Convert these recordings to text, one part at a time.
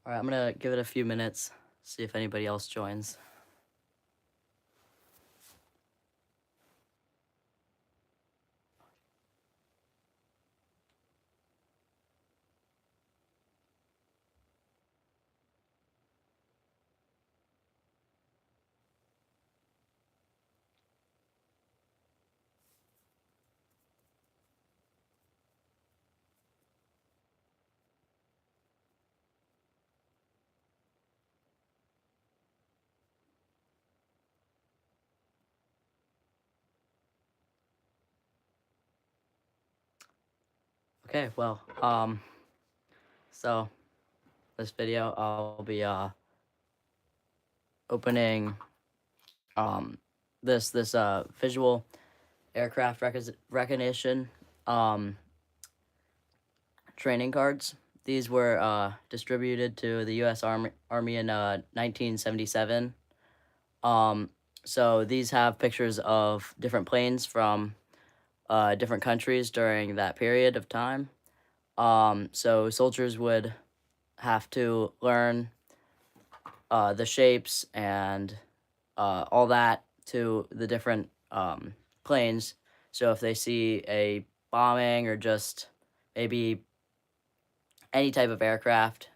All right, I'm gonna give it a few minutes, see if anybody else joins. Okay, well, so this video I'll be opening this visual aircraft recognition um training cards. These were distributed to the U.S. Army in 1977. Um, so these have pictures of different planes from different countries during that period of time. So soldiers would have to learn the shapes and all that to the different planes. So if they see a bombing or just maybe any type of aircraft,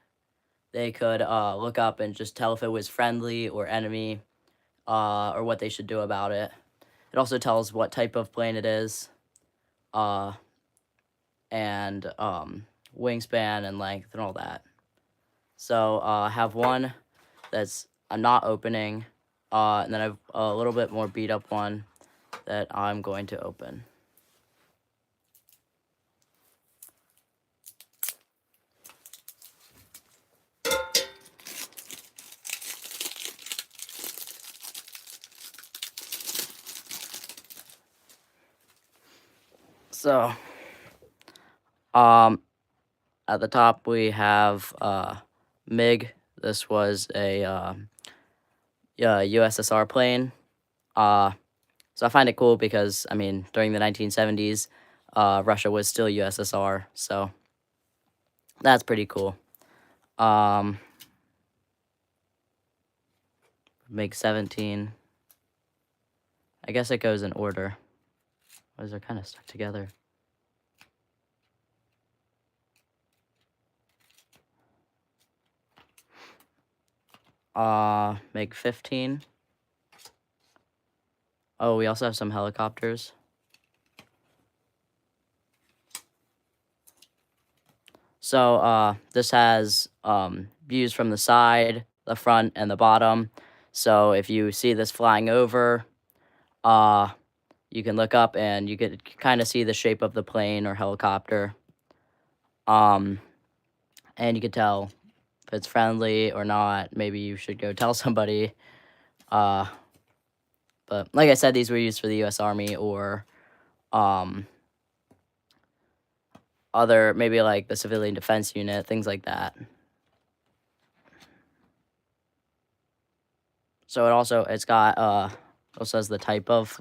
they could look up and just tell if it was friendly or enemy, or what they should do about it. It also tells what type of plane it is, uh, and wingspan and length and all that. So I have one that's I'm not opening, and then I have a little bit more beat up one that I'm going to open. So, at the top we have MiG. This was a USSR plane. So I find it cool because, I mean, during the 1970s, Russia was still USSR, so that's pretty cool. MiG-17. I guess it goes in order. Why is it kind of stuck together? MiG-15. Oh, we also have some helicopters. So, this has views from the side, the front, and the bottom. So if you see this flying over, you can look up and you could kind of see the shape of the plane or helicopter. And you could tell if it's friendly or not. Maybe you should go tell somebody. But like I said, these were used for the U.S. Army or other, maybe like the Civilian Defense Unit, things like that. So it's got also has the type of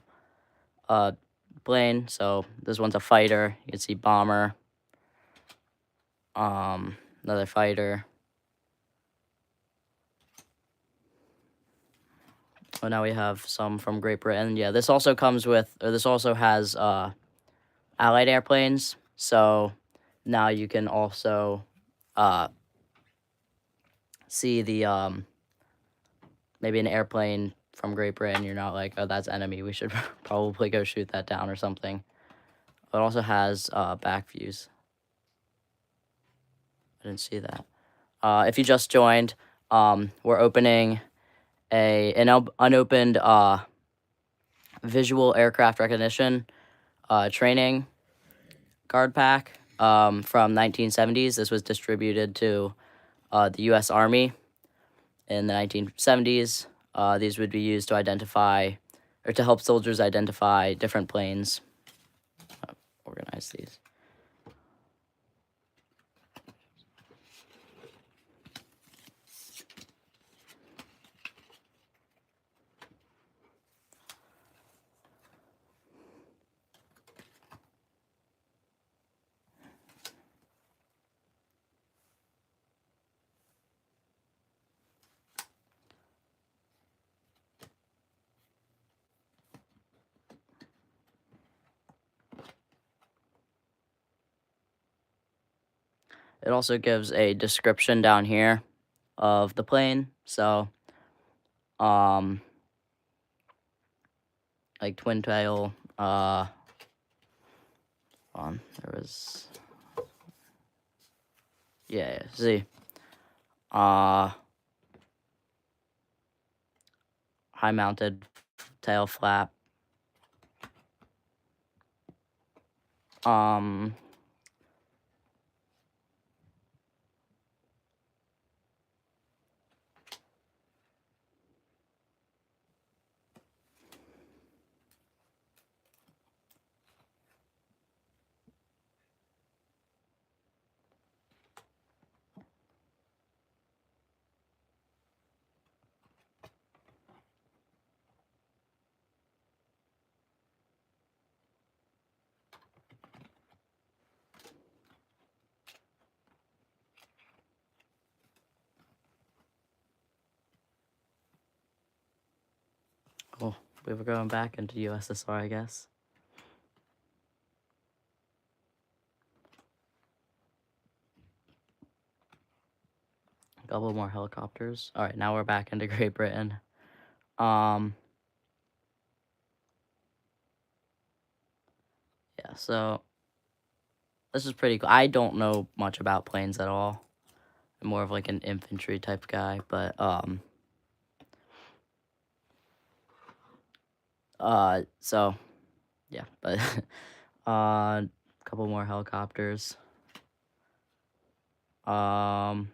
plane. So this one's a fighter. You can see bomber. Another fighter. Oh, now we have some from Great Britain. Yeah, this also comes with, or this also has Allied airplanes. So now you can also see the maybe an airplane from Great Britain. You're not like, oh, that's enemy. We should probably go shoot that down or something. It also has back views. I didn't see that. If you just joined, we're opening an unopened visual aircraft recognition training card pack from 1970s. This was distributed to the U.S. Army in the 1970s. These would be used to identify or to help soldiers identify different planes. Organize these. It also gives a description down here of the plane. So, like twin tail, there was, yeah, see, high mounted tail flap, oh, we were going back into USSR, I guess. A couple more helicopters. All right, now we're back into Great Britain. Yeah, so this is pretty cool. I don't know much about planes at all. I'm more of like an infantry type guy, but so yeah, but a couple more helicopters. Oh,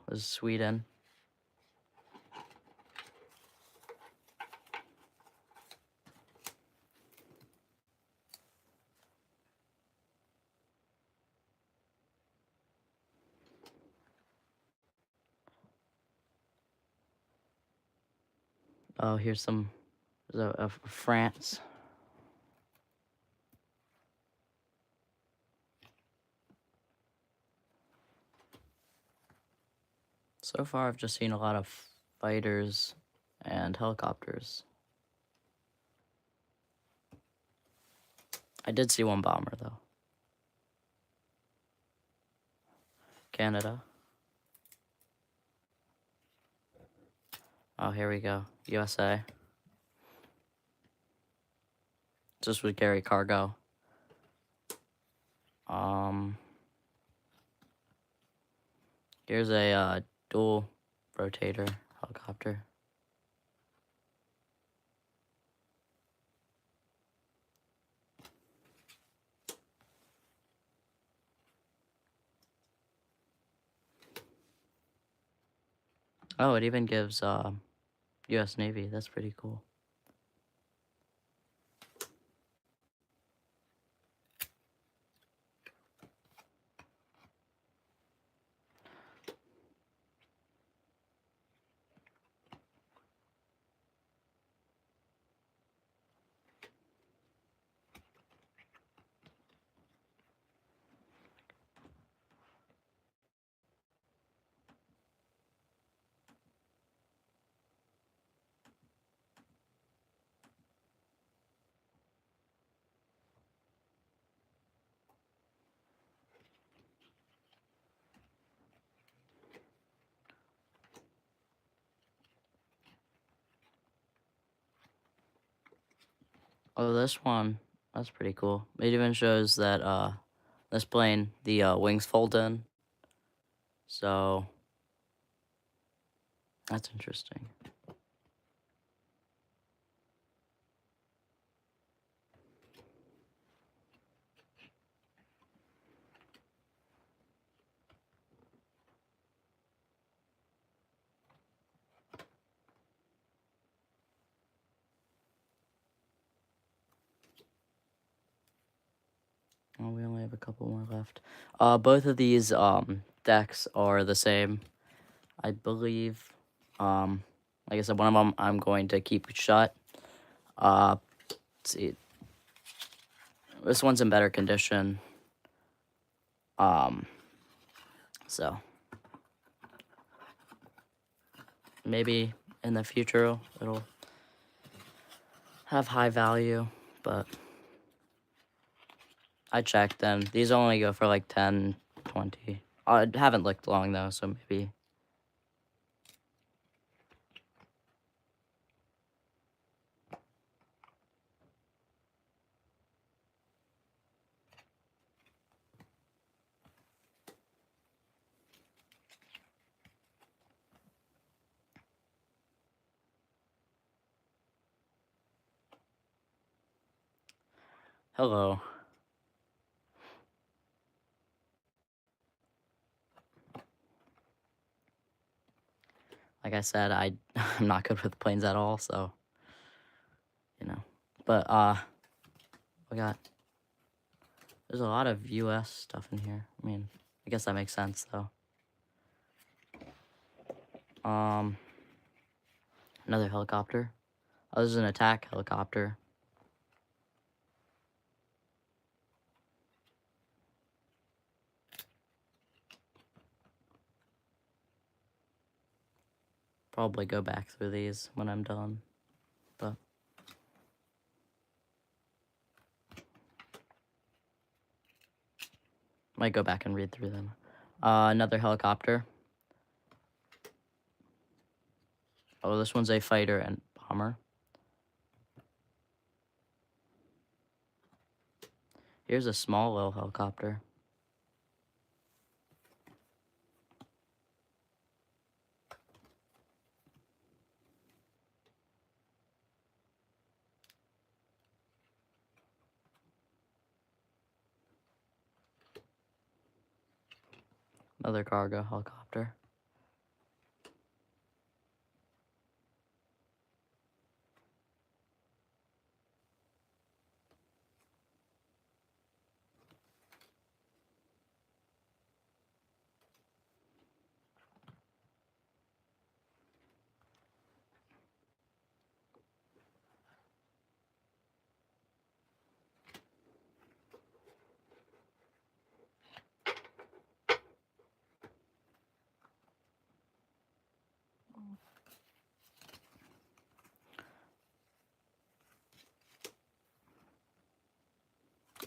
this is Sweden. Oh, here's some of France. So far, I've just seen a lot of fighters and helicopters. I did see one bomber, though. Canada. Oh, here we go. USA. This would carry cargo. Here's a dual rotator helicopter. Oh, it even gives US Navy. That's pretty cool. Oh, this one, that's pretty cool. It even shows that this plane, the wings fold in. So that's interesting. Oh, we only have a couple more left. Both of these decks are the same, I believe. Like I said, one of them I'm going to keep shut. Let's see. This one's in better condition. So maybe in the future it'll have high value, but I checked, and these only go for like 10, 20. I haven't looked long though, so maybe. Hello. Like I said, I'm not good with planes at all, so you know. But we got there's a lot of US stuff in here. I mean, I guess that makes sense though. Another helicopter. Oh, this is an attack helicopter. Probably go back through these when I'm done, but might go back and read through them. Another helicopter. Oh, this one's a fighter and bomber. Here's a small little helicopter. Another cargo helicopter.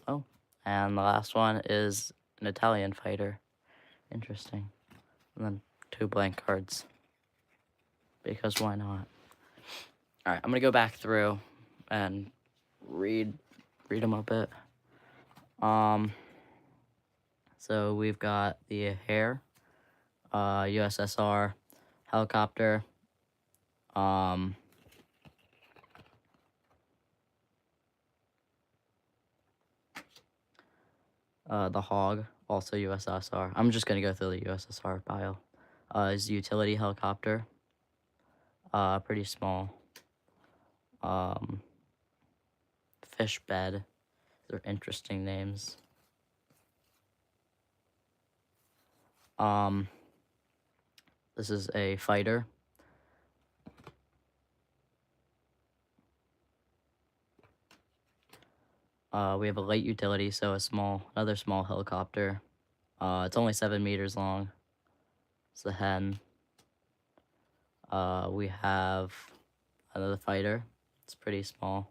Oh, and the last one is an Italian fighter. Interesting. And then 2 blank cards. Because why not? Alright, I'm gonna go back through and read them a bit. So we've got the Hare, USSR, helicopter, the Hog, also USSR. I'm just gonna go through the USSR pile. Is utility helicopter, pretty small. Fish bed, they're interesting names. This is a fighter. We have a light utility, so another small helicopter. It's only 7 meters long. It's the hen. We have another fighter. It's pretty small.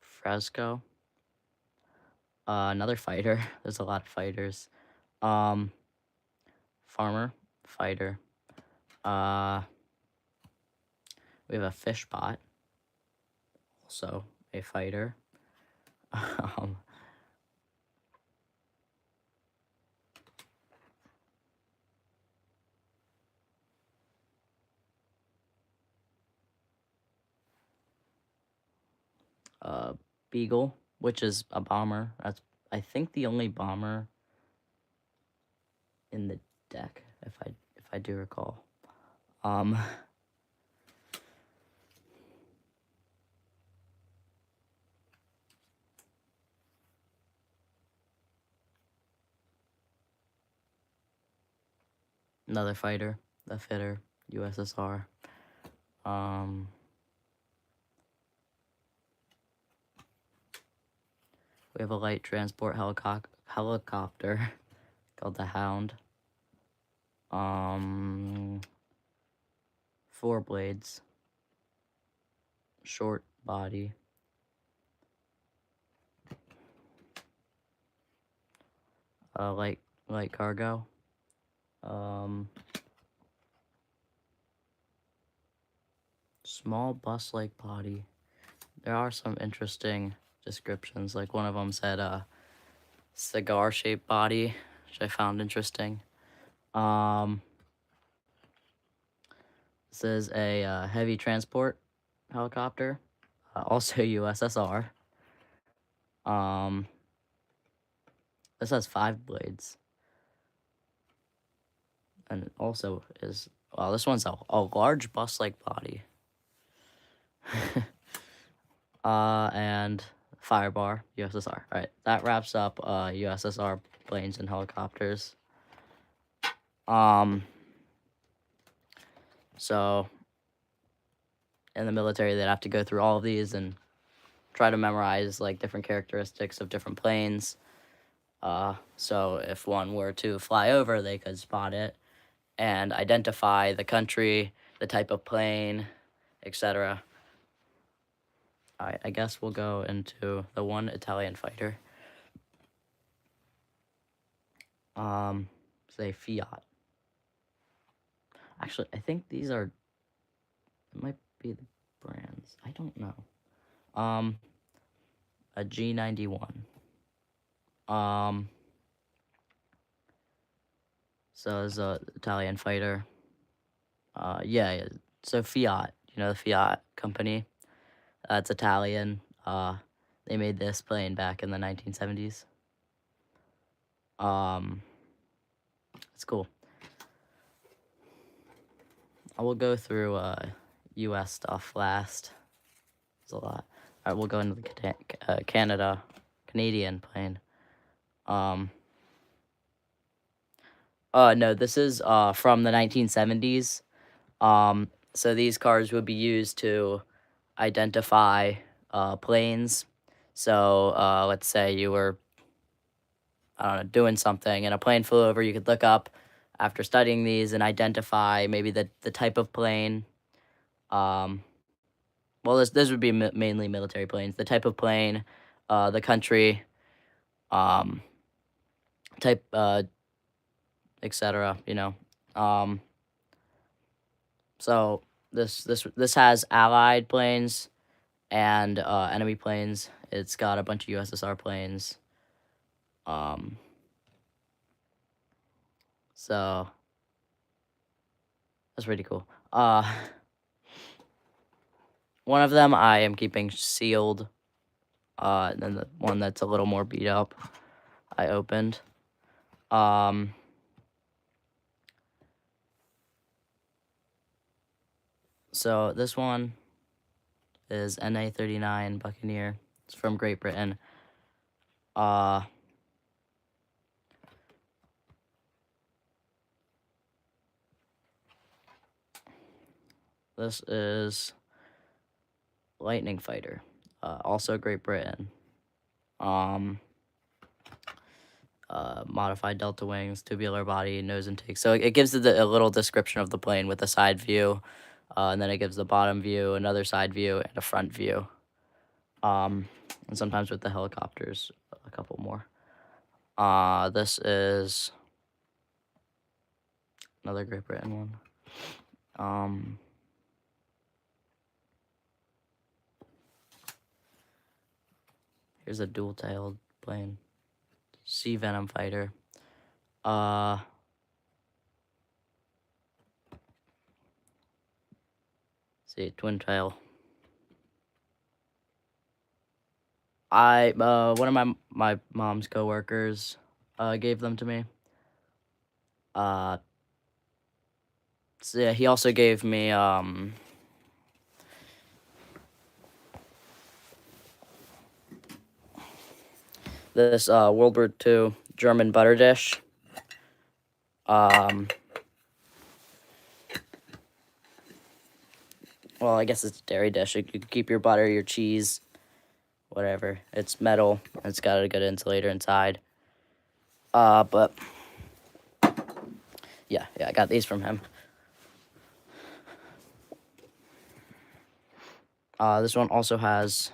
Fresco. Another fighter. There's a lot of fighters. Farmer, fighter. We have a fish bot, also a fighter. Beagle, which is a bomber. That's, I think, the only bomber in the deck, if I do recall. Another fighter, the fitter, USSR. We have a light transport helicopter called the Hound. 4 blades, short body, light cargo, small bus-like body. There are some interesting descriptions. Like one of them said, cigar-shaped body, which I found interesting. This is a heavy transport helicopter, also USSR. This has 5 blades, and it also is, well, this one's a large bus-like body. And Firebar, USSR. All right, that wraps up USSR planes and helicopters. So in the military, they'd have to go through all of these and try to memorize like different characteristics of different planes. So if one were to fly over, they could spot it and identify the country, the type of plane, etc. All right, I guess we'll go into the one Italian fighter. Say Fiat. Actually, I think these are, it might be the brands. I don't know. A G91. So it's a Italian fighter. Yeah. So Fiat, you know the Fiat company? It's Italian. They made this plane back in the 1970s. It's cool. I will go through U.S. stuff last. There's a lot. All right, we'll go into the Canadian plane. No, this is from the 1970s. So these cars would be used to identify planes. So let's say you were, I don't know, doing something and a plane flew over, you could look up after studying these and identify maybe the type of plane. Well, this would be mainly military planes. The type of plane, the country, type, etc. You know. So this has Allied planes and enemy planes. It's got a bunch of USSR planes. So that's pretty cool. One of them I am keeping sealed. And then the one that's a little more beat up, I opened. So this one is NA-39 Buccaneer. It's from Great Britain. This is Lightning Fighter, also Great Britain. Modified delta wings, tubular body, nose intake. So it gives a little description of the plane with a side view, and then it gives the bottom view, another side view, and a front view. And sometimes with the helicopters, a couple more. This is another Great Britain one. Here's a dual-tailed plane. Sea Venom fighter. See, twin tail. One of my mom's coworkers gave them to me. So yeah, he also gave me this World War II German butter dish. Well, I guess it's a dairy dish. You can keep your butter, your cheese, whatever. It's metal. It's got a good insulator inside. But Yeah, I got these from him. This one also has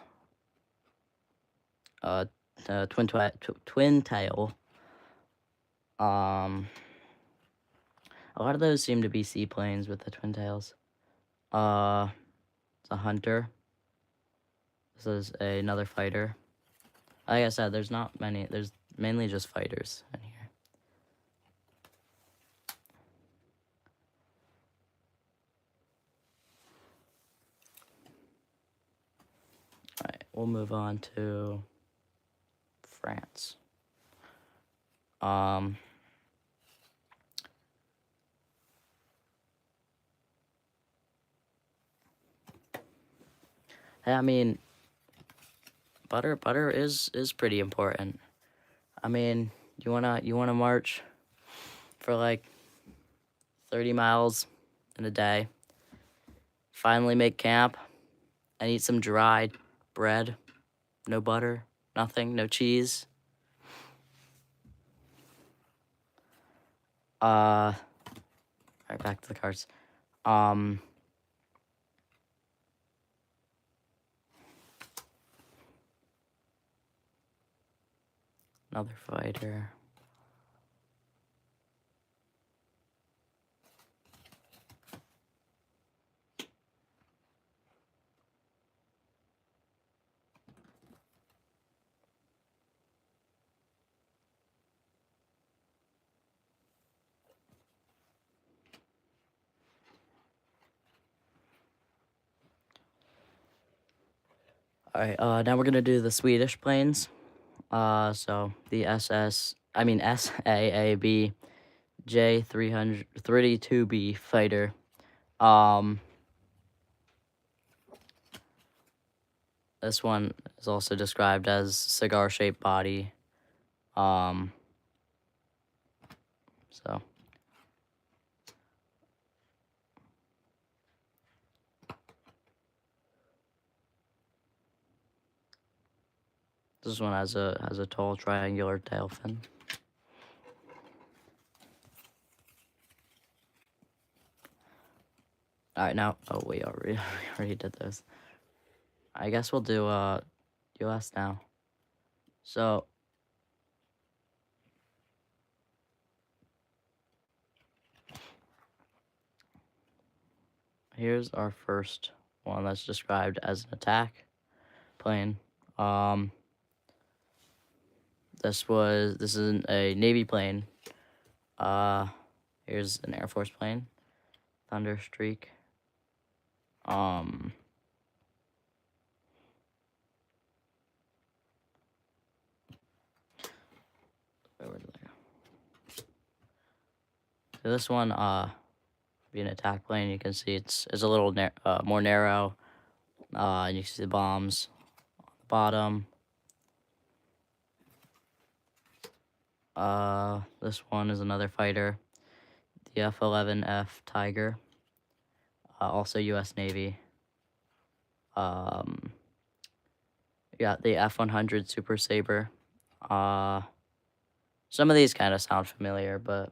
twin tail. A lot of those seem to be seaplanes with the twin tails. It's a hunter. This is another fighter. Like I said, there's not many. There's mainly just fighters in here. Alright, we'll move on to France. I mean, butter is pretty important. I mean, you wanna march for like 30 miles in a day, finally make camp, and eat some dried bread, no butter, nothing, no cheese. Alright, back to the cards. Another fighter. Alright, now we're gonna do the Swedish planes. So the SAAB J332B fighter. This one is also described as cigar-shaped body. So this one has a tall triangular tail fin. All right, now we already did those. I guess we'll do US now. So here's our first one that's described as an attack plane. This is a Navy plane. Here's an Air Force plane, Thunderstreak. Where did I go? So this one, be an attack plane. You can see it's a little more narrow. And you can see the bombs on the bottom. This one is another fighter, the F-11F Tiger, also U.S. Navy. You got the F-100 Super Sabre. Some of these kind of sound familiar, but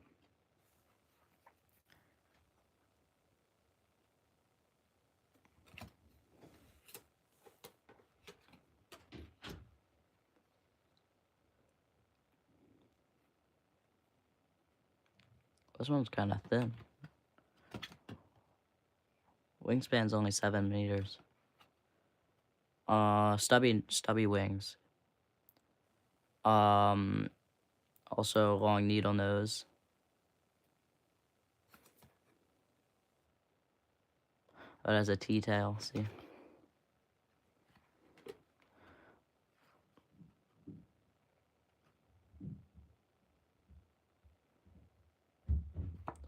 this one's kind of thin. Wingspan's only 7 meters. Stubby wings. Also long needle nose. It has a T-tail, see?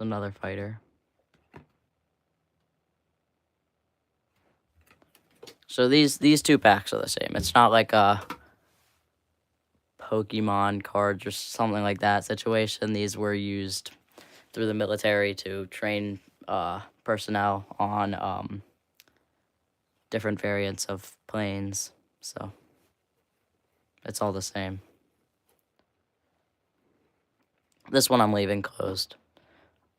Another fighter. So these two packs are the same. It's not like a Pokemon cards or something like that situation. These were used through the military to train personnel on different variants of planes. So it's all the same. This one I'm leaving closed.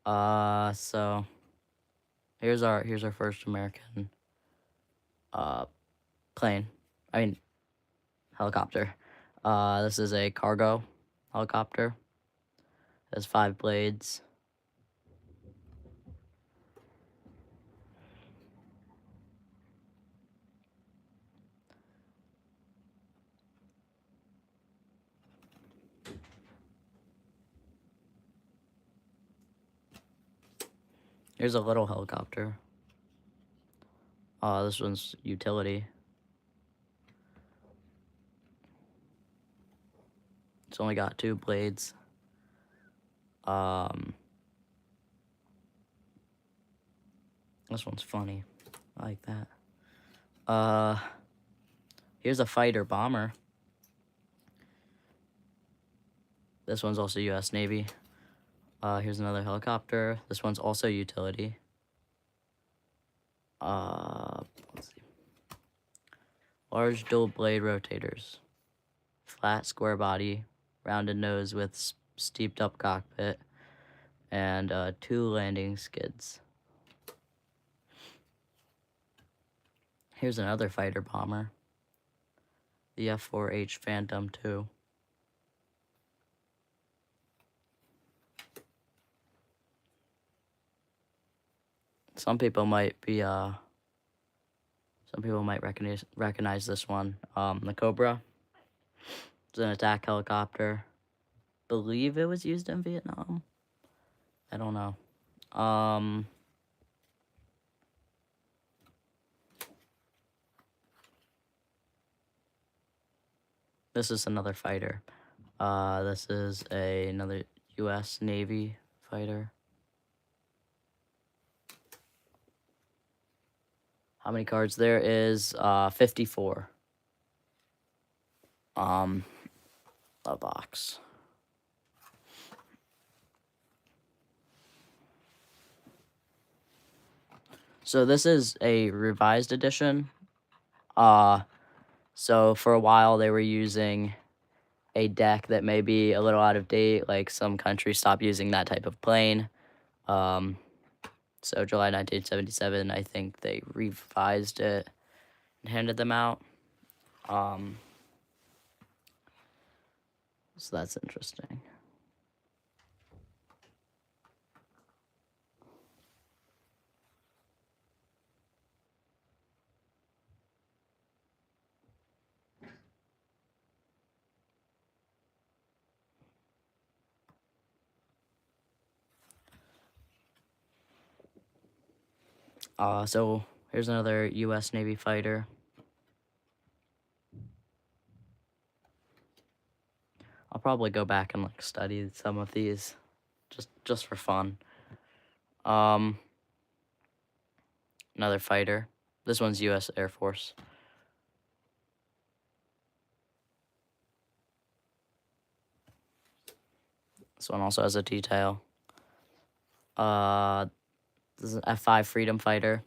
So here's our first American plane. I mean helicopter. This is a cargo helicopter. It has 5 blades. Here's a little helicopter. This one's utility. It's only got 2 blades. This one's funny. I like that. Here's a fighter bomber. This one's also U.S. Navy. Here's another helicopter. This one's also utility. Let's see. Large dual blade rotators. Flat square body, rounded nose with steeped up cockpit, and 2 landing skids. Here's another fighter bomber. The F-4H Phantom II. Some people might recognize this one. The Cobra. It's an attack helicopter. Believe it was used in Vietnam. I don't know. This is another fighter. This is another U.S. Navy fighter. How many cards there is? 54. A box. So this is a revised edition. So for a while they were using a deck that may be a little out of date. Like some countries stopped using that type of plane. So July 1977, I think they revised it and handed them out. So that's interesting. So here's another U.S. Navy fighter. I'll probably go back and like study some of these, just for fun. Another fighter. This one's U.S. Air Force. This one also has a detail. This is an F-5 Freedom Fighter.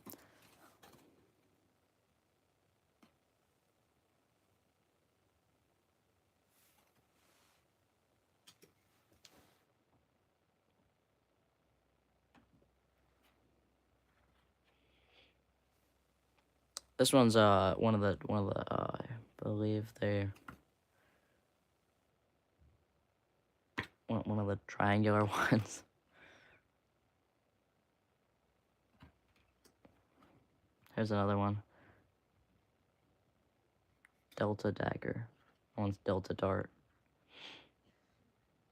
This one's one of the I believe they're one of the triangular ones. Here's another one. Delta Dagger. That one's Delta Dart.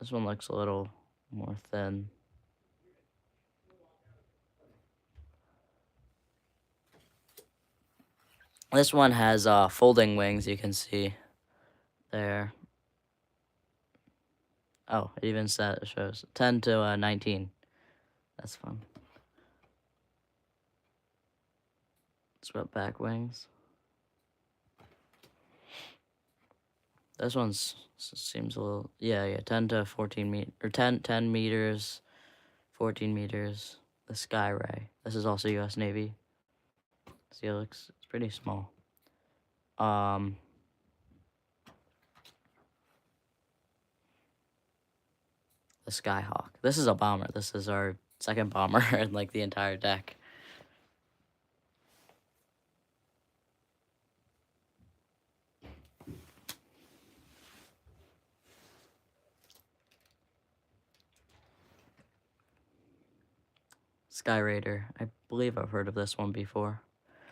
This one looks a little more thin. This one has folding wings, you can see there. Oh, it even shows 10 to 19. That's fun. Swept back wings. This one seems a little, yeah, 10 to 14 meters, or 10 meters, 14 meters. The Skyray. This is also U.S. Navy. See, it's pretty small. The Skyhawk. This is a bomber. This is our second bomber in like the entire deck. Sky Raider. I believe I've heard of this one before.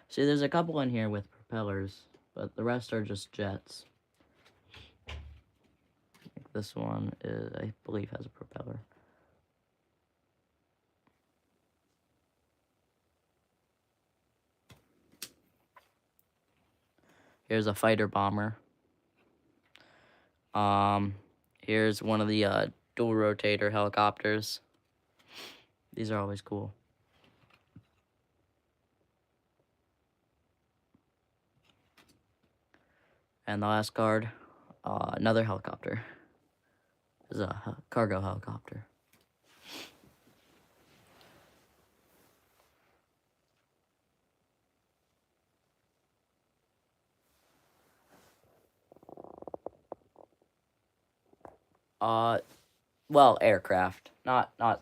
See, there's a couple in here with propellers, but the rest are just jets. Like this one is, I believe, has a propeller. Here's a fighter bomber. Here's one of the dual rotator helicopters. These are always cool. And the last card, another helicopter. This is a cargo helicopter. Well, aircraft, not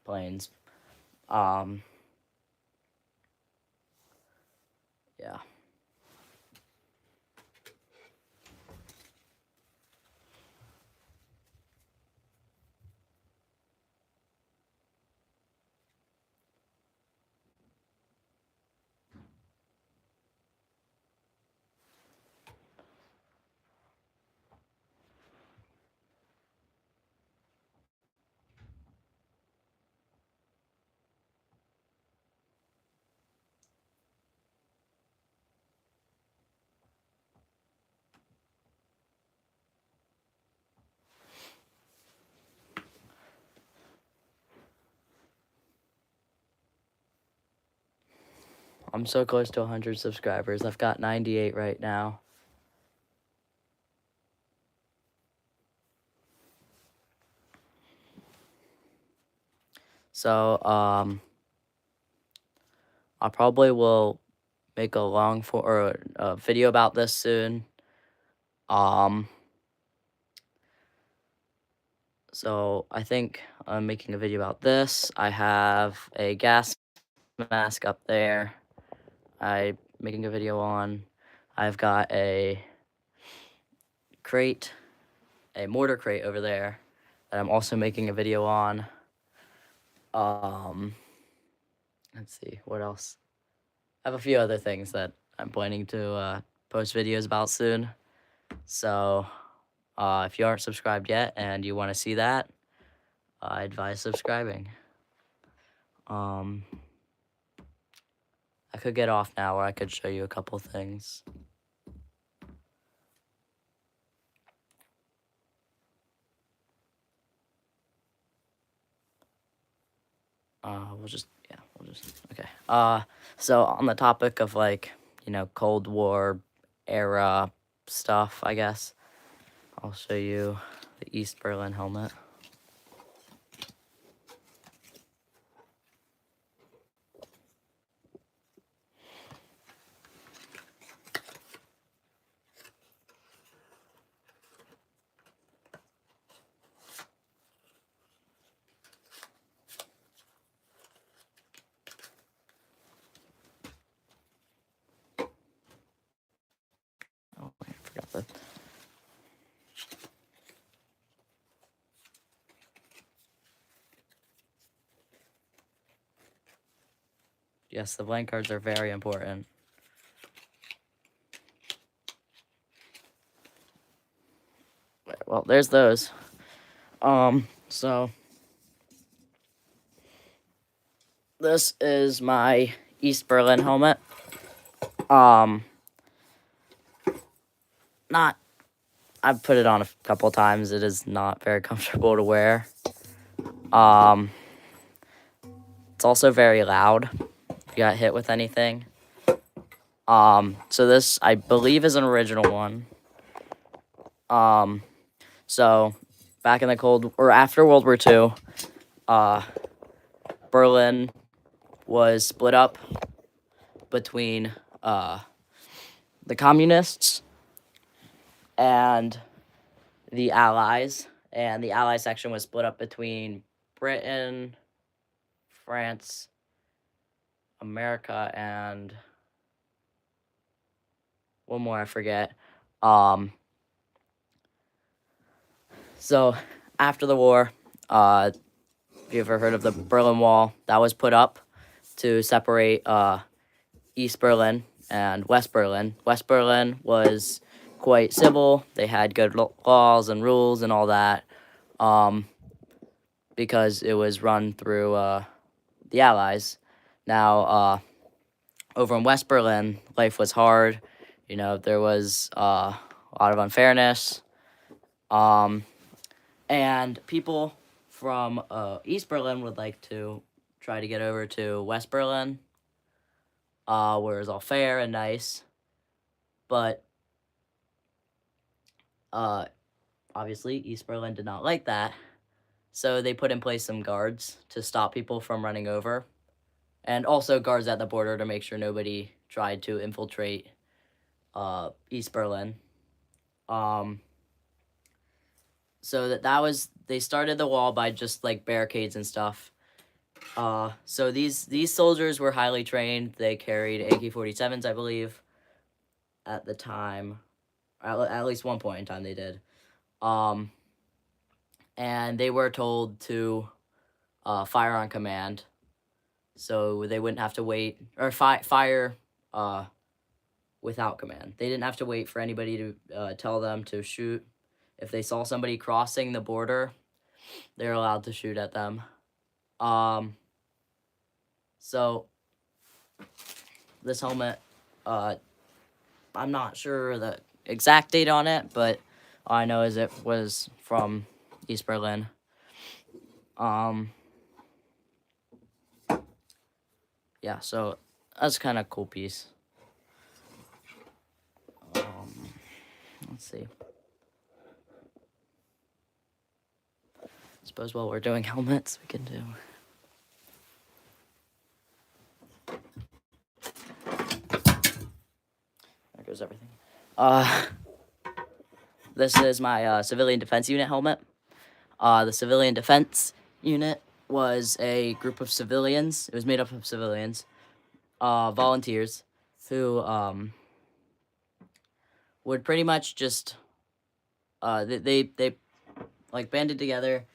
planes. Yeah. I'm so close to 100 subscribers. I've got 98 right now. So, I probably will make a a video about this soon. So I think I'm making a video about this. I have a gas mask up there. I'm making a video on. I've got a crate, a mortar crate over there that I'm also making a video on. Let's see, what else? I have a few other things that I'm planning to post videos about soon. So if you aren't subscribed yet and you want to see that, I advise subscribing. I could get off now, or I could show you a couple things. Okay. So on the topic of like, Cold War era stuff, I guess, I'll show you the East Berlin helmet. Oh, I forgot that. Yes, the blank cards are very important. Well, there's those. So this is my East Berlin helmet. I've put it on a couple times. It is not very comfortable to wear. It's also very loud if you got hit with anything. So this, I believe, is an original one. So back in the after World War II, Berlin was split up between the communists and the Allies, and the Allied section was split up between Britain, France, America, and one more I forget. Um, so after the war, have you ever heard of the Berlin Wall? That was put up to separate East Berlin and West Berlin. West Berlin was quite civil. They had good laws and rules and all that, because it was run through the Allies. Now, over in West Berlin, life was hard. You know, there was a lot of unfairness. And people from East Berlin would like to try to get over to West Berlin, where it's all fair and nice. But obviously, East Berlin did not like that. So they put in place some guards to stop people from running over. And also guards at the border to make sure nobody tried to infiltrate East Berlin. So that was, they started the wall by just like barricades and stuff. So these soldiers were highly trained. They carried AK-47s, I believe, at the time. At least one point in time they did. And they were told to fire on command, so they wouldn't have to wait, or fire without command. They didn't have to wait for anybody to tell them to shoot. If they saw somebody crossing the border, they're allowed to shoot at them. So this helmet, I'm not sure the exact date on it, but all I know is it was from East Berlin. Yeah, so that's kind of a cool piece. Let's see. Suppose while we're doing helmets, we can do. There goes everything. This is my Civilian Defense Unit helmet. The Civilian Defense Unit was a group of civilians. It was made up of civilians, volunteers, who would pretty much just they like banded together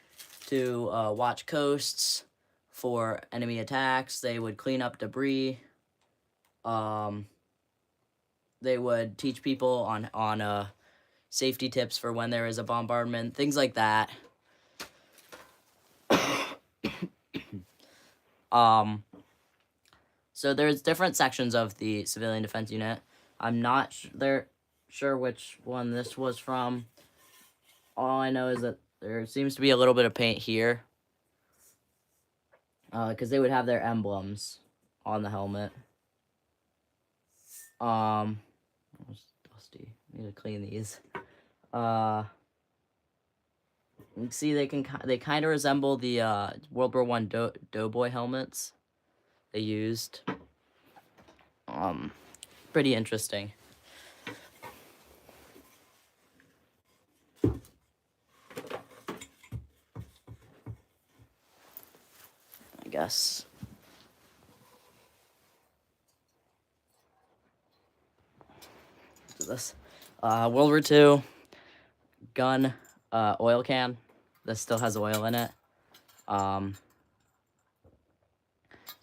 to watch coasts for enemy attacks. They would clean up debris. They would teach people on safety tips for when there is a bombardment, things like that. So there's different sections of the Civilian Defense Unit. I'm not sure which one this was from. All I know is that there seems to be a little bit of paint here, because they would have their emblems on the helmet. It's dusty. I need to clean these. You can see they kind of resemble the World War I Doughboy helmets they used. Pretty interesting. I guess. This World War II gun oil can. This still has oil in it. So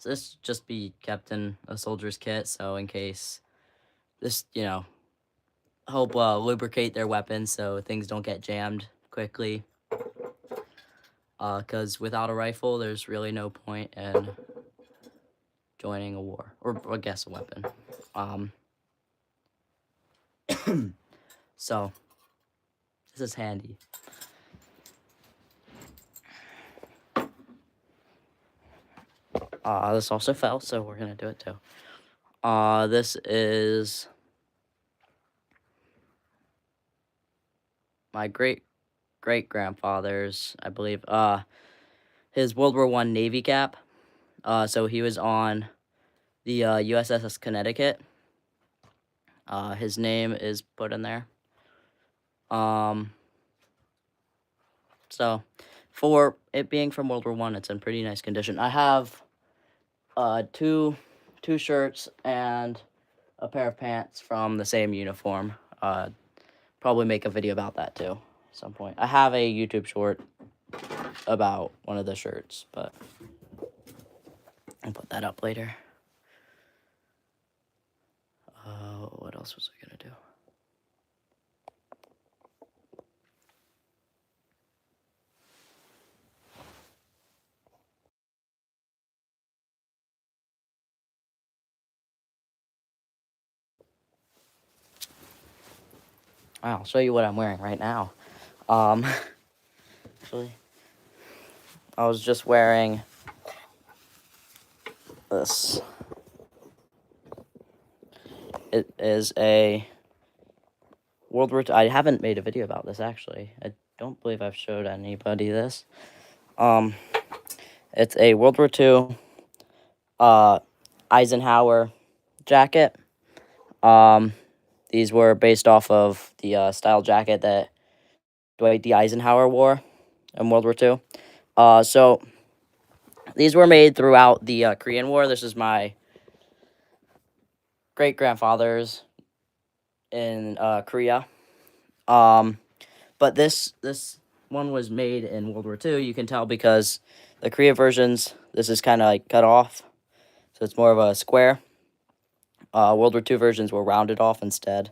this just be kept in a soldier's kit, so in case this, help lubricate their weapons so things don't get jammed quickly. Because without a rifle, there's really no point in joining a war, or I guess a weapon. So this is handy. This also fell, so we're gonna do it too. This is my great-grandfather's, I believe, his World War I Navy cap. So he was on the USS Connecticut. His name is put in there. So for it being from World War I, it's in pretty nice condition. I have two shirts and a pair of pants from the same uniform. Probably make a video about that too at some point. I have a YouTube short about one of the shirts, but I'll put that up later. What else was I gonna do? I'll show you what I'm wearing right now. Actually, I was just wearing this. It is a World War II. I haven't made a video about this, actually. I don't believe I've showed anybody this. It's a World War II Eisenhower jacket. These were based off of the style jacket that Dwight D. Eisenhower wore in World War II. So these were made throughout the Korean War. This is my great-grandfather's in Korea. But this one was made in World War II. You can tell because the Korea versions, this is kind of like cut off. So it's more of a square. World War II versions were rounded off instead.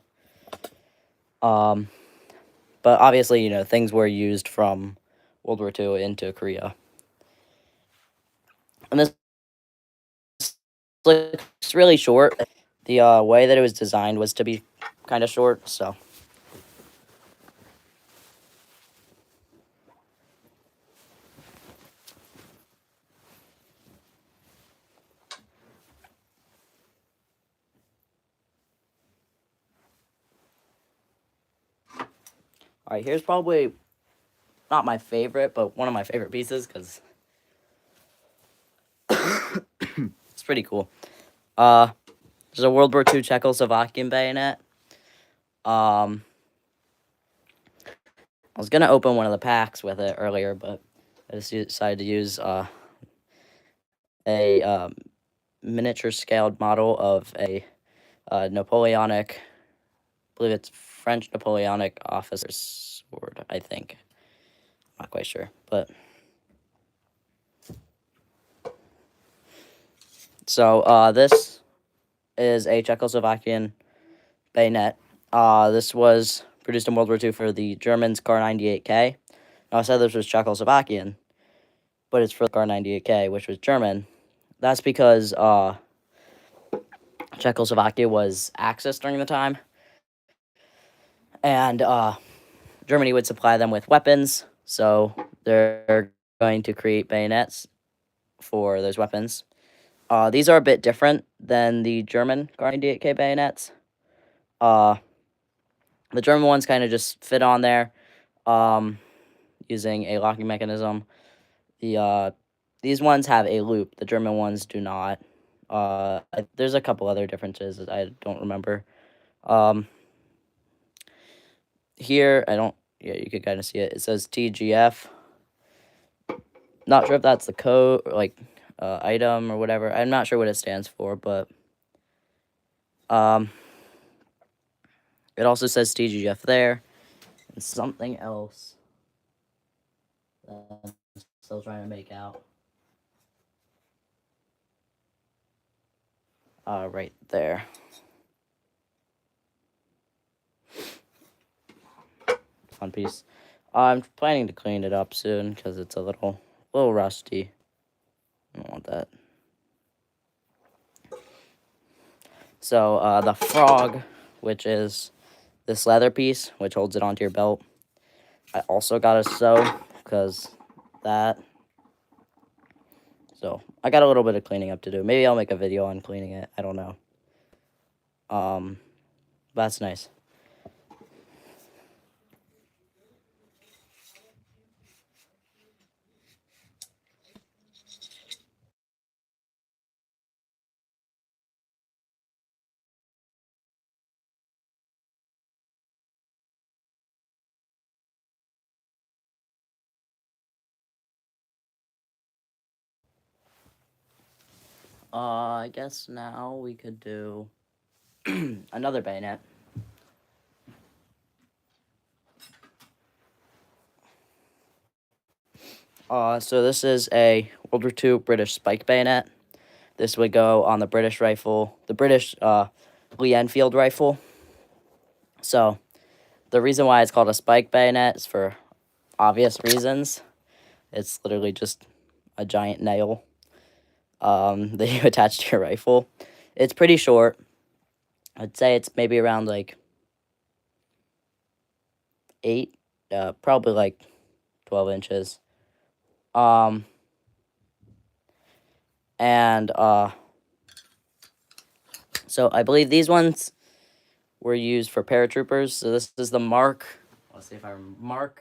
But obviously, you know, things were used from World War II into Korea. And this looks really short. The way that it was designed was to be kind of short, so. Alright, here's probably not my favorite, but one of my favorite pieces, because it's pretty cool. There's a World War II Czechoslovakian bayonet. I was going to open one of the packs with it earlier, but I just decided to use a miniature scaled model of a Napoleonic, I believe it's French Napoleonic officer's sword, I think. Not quite sure, but. So this is a Czechoslovakian bayonet. This was produced in World War II for the Germans' Kar 98K. Now, I said this was Czechoslovakian, but it's for the Kar 98K, which was German. That's because Czechoslovakia was Axis during the time, and Germany would supply them with weapons, so they're going to create bayonets for those weapons. These are a bit different than the German Kar 98K bayonets. The German ones kind of just fit on there using a locking mechanism. These ones have a loop. The German ones do not. There's a couple other differences that I don't remember. Here, yeah, you can kind of see it. It says TGF. Not sure if that's the code, like, item or whatever. I'm not sure what it stands for, but, it also says TGF there, and something else that I'm still trying to make out. Right there. One piece. I'm planning to clean it up soon because it's a little rusty. I don't want that. So the frog, which is this leather piece, which holds it onto your belt, I also got to sew because that. So I got a little bit of cleaning up to do. Maybe I'll make a video on cleaning it. I don't know. That's nice. I guess now we could do another bayonet. So this is a World War II British spike bayonet. This would go on the British rifle, the British Lee Enfield rifle. So the reason why it's called a spike bayonet is for obvious reasons. It's literally just a giant nail that you attach to your rifle. It's pretty short. I'd say it's maybe around like 8, probably like 12 inches. And so I believe these ones were used for paratroopers. So this is the Mark. Let's see if I remember.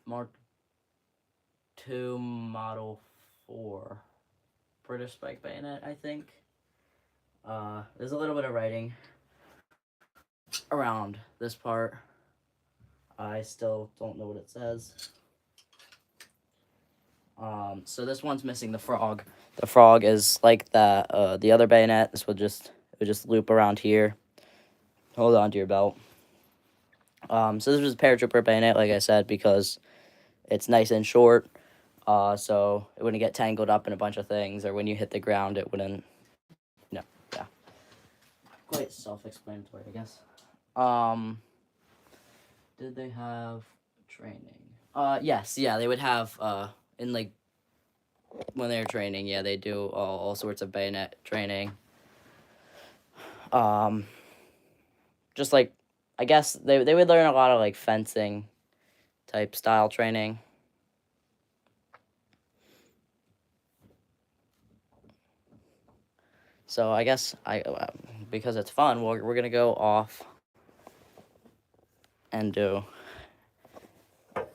Mark II Model 4 British spike bayonet, I think. There's a little bit of writing around this part. I still don't know what it says. So this one's missing the frog. The frog is like the other bayonet. This would just loop around here. Hold on to your belt. So this was a paratrooper bayonet, like I said, because it's nice and short. So it wouldn't get tangled up in a bunch of things, or when you hit the ground, it wouldn't. No, yeah. Quite self-explanatory, I guess. Did they have training? Yes, yeah, they would have in like when they were training, yeah, they do all sorts of bayonet training. Just like, I guess they would learn a lot of like fencing type style training. So I guess because it's fun, we're gonna go off and do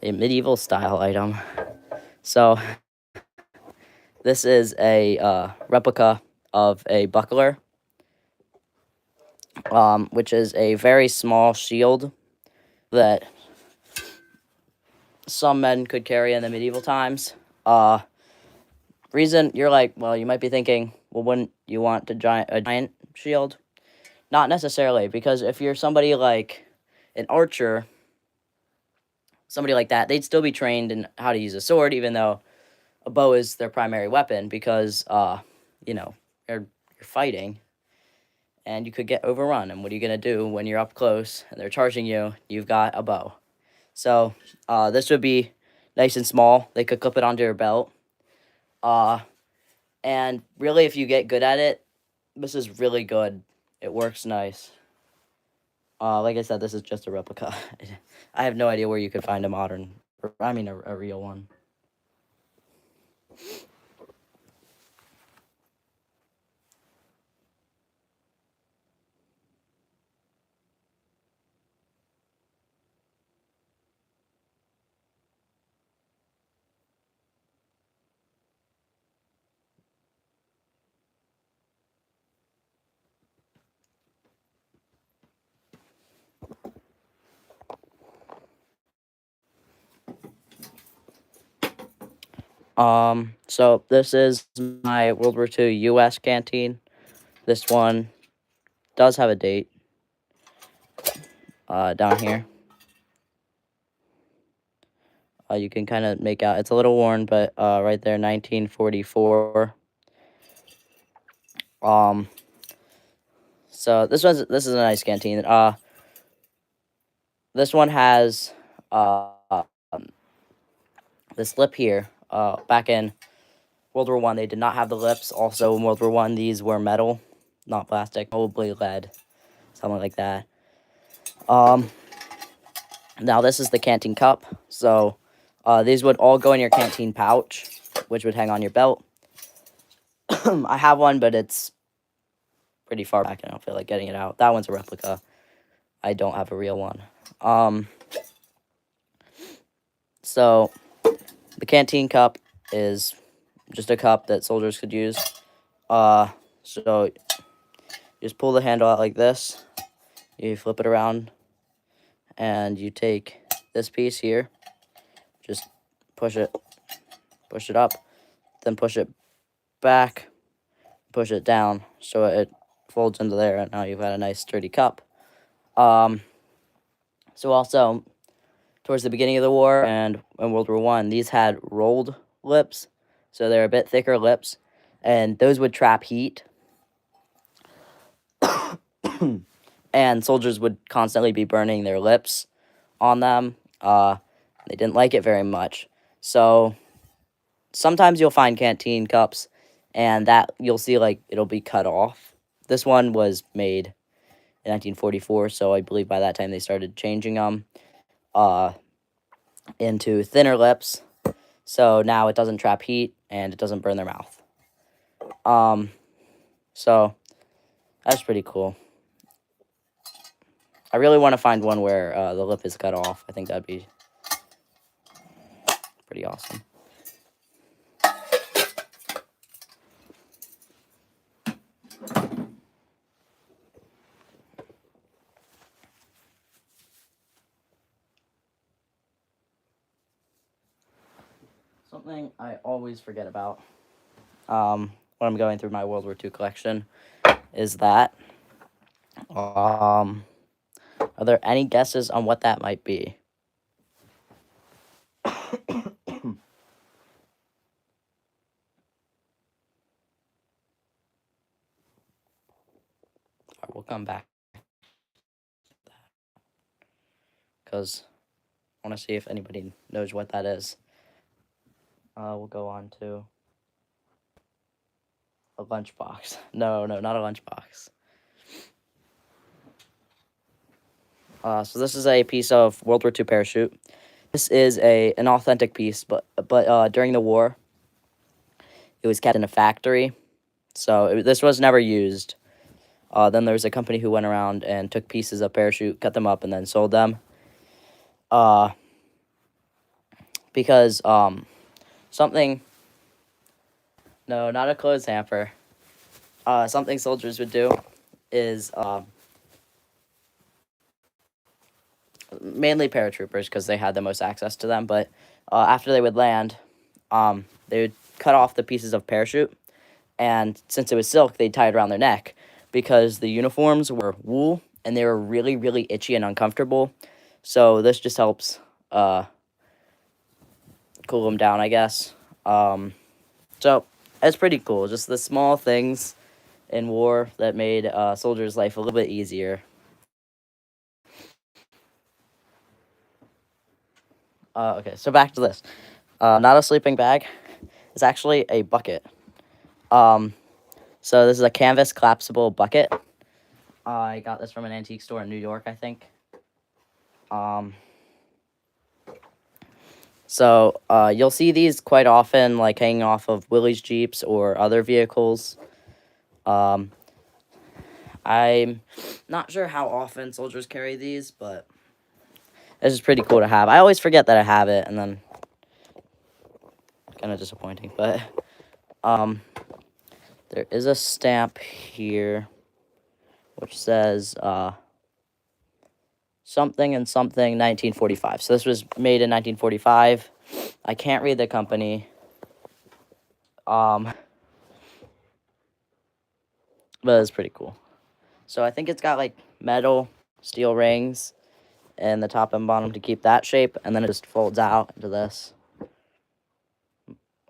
a medieval style item. So this is a replica of a buckler, which is a very small shield that some men could carry in the medieval times. Reason you're like, well, you might be thinking, well, wouldn't you want a giant shield? Not necessarily, because if you're somebody like an archer, somebody like that, they'd still be trained in how to use a sword, even though a bow is their primary weapon, because you know, you're fighting and you could get overrun, and what are you gonna do when you're up close and they're charging you? You've got a bow. So this would be nice and small. They could clip it onto your belt. And really, if you get good at it, this is really good. It works nice. Like I said, this is just a replica. I have no idea where you could find a modern, a real one. So this is my World War II U.S. canteen. This one does have a date, down here. You can kind of make out, it's a little worn, but, right there, 1944. So this is a nice canteen. This one has, this lip here. Back in World War One, they did not have the lips. Also, in World War One, these were metal, not plastic, probably lead, something like that. Now this is the canteen cup. So, these would all go in your canteen pouch, which would hang on your belt. I have one, but it's pretty far back, and I don't feel like getting it out. That one's a replica. I don't have a real one. So the canteen cup is just a cup that soldiers could use. So just pull the handle out like this. You flip it around, and you take this piece here. Just push it up, then push it back, push it down so it folds into there, and now you've got a nice sturdy cup. So also, towards the beginning of the war and in World War One, these had rolled lips, so they're a bit thicker lips, and those would trap heat. And soldiers would constantly be burning their lips on them. They didn't like it very much. So sometimes you'll find canteen cups, and that you'll see like it'll be cut off. This one was made in 1944, so I believe by that time they started changing them into thinner lips. So now it doesn't trap heat and it doesn't burn their mouth. So that's pretty cool. I really want to find one where the lip is cut off. I think that'd be pretty awesome. Something I always forget about when I'm going through my World War II collection is that. Are there any guesses on what that might be? We'll come back because I want to see if anybody knows what that is. We'll go on to a lunchbox. No, not a lunchbox. So this is a piece of World War II parachute. This is an authentic piece, but during the war, it was kept in a factory, so this was never used. Then there was a company who went around and took pieces of parachute, cut them up, and then sold them. Because something. No, not a clothes hamper. Something soldiers would do is mainly paratroopers because they had the most access to them. But after they would land, they would cut off the pieces of parachute, and since it was silk, they'd tie it around their neck because the uniforms were wool and they were really, really itchy and uncomfortable. So this just helps cool them down, I guess. So it's pretty cool. Just the small things in war that made soldiers' life a little bit easier. Okay, so back to this. Not a sleeping bag. It's actually a bucket. So this is a canvas collapsible bucket. I got this from an antique store in New York, I think. So you'll see these quite often, like hanging off of Willys Jeeps or other vehicles. I'm not sure how often soldiers carry these, but this is pretty cool to have. I always forget that I have it, and then kind of disappointing. But there is a stamp here, which says something and something 1945. So this was made in 1945. I can't read the company. But it's pretty cool. So I think it's got like metal steel rings in the top and bottom to keep that shape, and then it just folds out into this.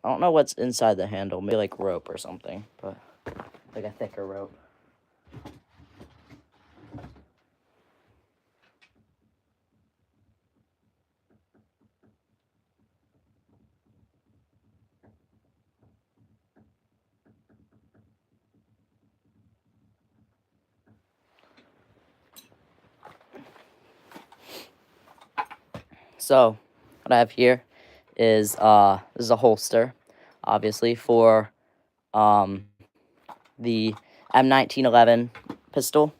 I don't know what's inside the handle, maybe like rope or something, but like a thicker rope. So what I have here is this is a holster, obviously, for the M1911 pistol.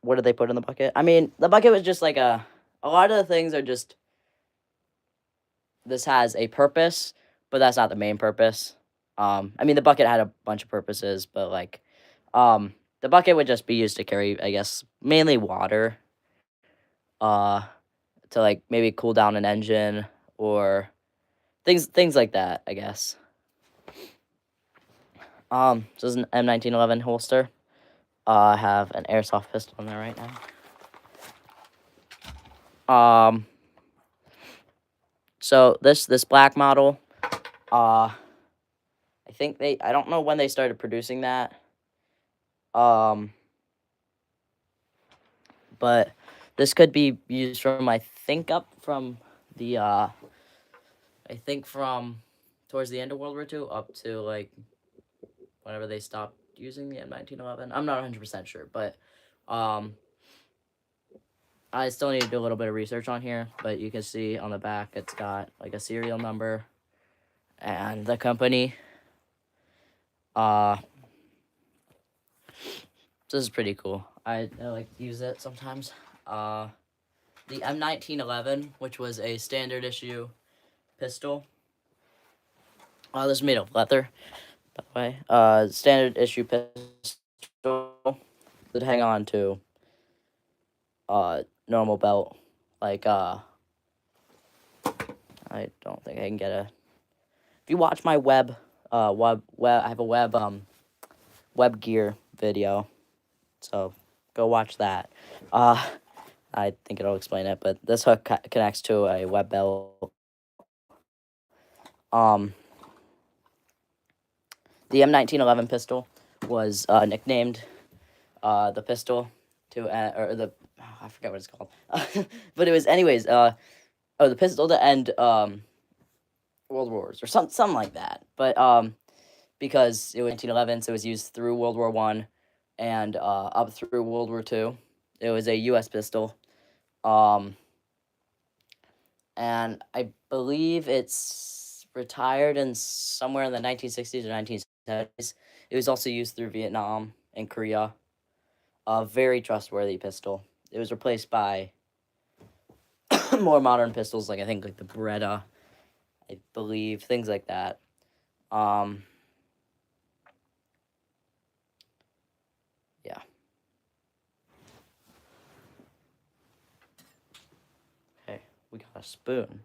What did they put in the bucket? I mean, the bucket was just like a lot of the things are just, this has a purpose, but that's not the main purpose. I mean, the bucket had a bunch of purposes, but like, the bucket would just be used to carry, I guess, mainly water, to like maybe cool down an engine or things like that, I guess. This is an M1911 holster. I have an airsoft pistol in there right now. So this black model, I think I don't know when they started producing that. But this could be used from, I think, from towards the end of World War II up to, like, whenever they stopped using the M1911. I'm not 100% sure, but, I still need to do a little bit of research on here, but you can see on the back it's got, like, a serial number and the company. This is pretty cool. I like to use it sometimes. The M1911, which was a standard issue pistol. This is made of leather, by the way. Standard issue pistol that hang on to normal belt. Like, I don't think I can get a. If you watch my web, I have a web gear video, so go watch that. I think it'll explain it, but this hook connects to a web belt. The M1911 pistol was nicknamed the pistol to I forget what it's called, but it was anyways the pistol to end World Wars or something like that. But because it was 1911, so it was used through World War I and up through World War II. It was a U.S. pistol, and I believe it's retired in somewhere in the 1960s or 1970s. It was also used through Vietnam and Korea. A very trustworthy pistol. It was replaced by more modern pistols, like I think like the Beretta, I believe, things like that. Yeah. Okay, we got a spoon.